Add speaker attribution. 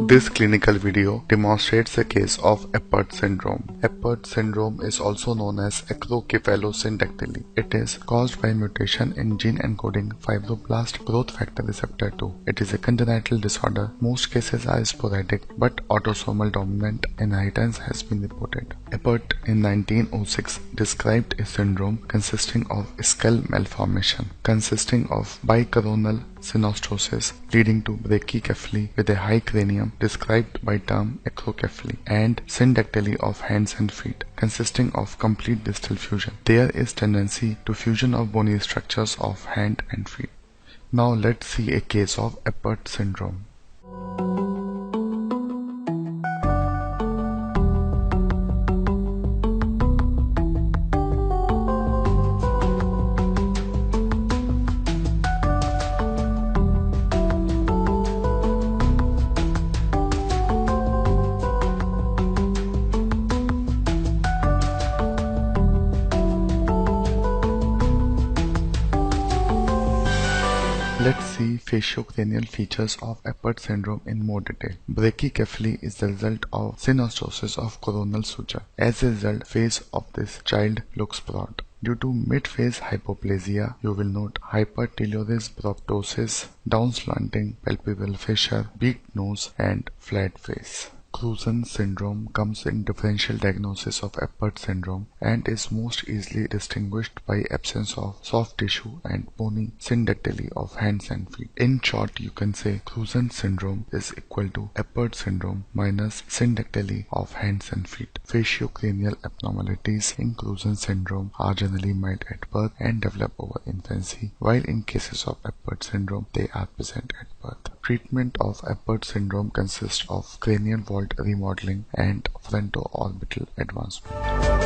Speaker 1: This clinical video demonstrates a case of Apert syndrome. Apert syndrome is also known as acrokephalosyndactyly. It is caused by mutation in gene encoding fibroblast growth factor receptor 2. It is a congenital disorder. Most cases are sporadic, but autosomal dominant inheritance has been reported. Apert in 1906 described a syndrome consisting of skull malformation, consisting of bicoronal synostosis leading to brachycephaly with a high cranium described by term acrocephaly, and syndactyly of hands and feet consisting of complete distal fusion. There is tendency to fusion of bony structures of hand and feet. Now let's see a case of Apert syndrome. Let's see faciocranial features of Apert syndrome in more detail. Brachycephaly is the result of synostosis of coronal suture. As a result, face of this child looks broad. Due to mid-phase hypoplasia, you will note hyperteloris proptosis, downslanting palpebral fissure, beaked nose, and flat face. Cruzen syndrome comes in differential diagnosis of Apert syndrome and is most easily distinguished by absence of soft tissue and bony syndactyly of hands and feet. In short, you can say Cruzen syndrome is equal to Apert syndrome minus syndactyly of hands and feet. Faciocranial abnormalities in Cruzen syndrome are generally mild at birth and develop over infancy, while in cases of Apert syndrome, they are present at birth. Treatment of Apert syndrome consists of cranial vault remodeling and frontoorbital advancement.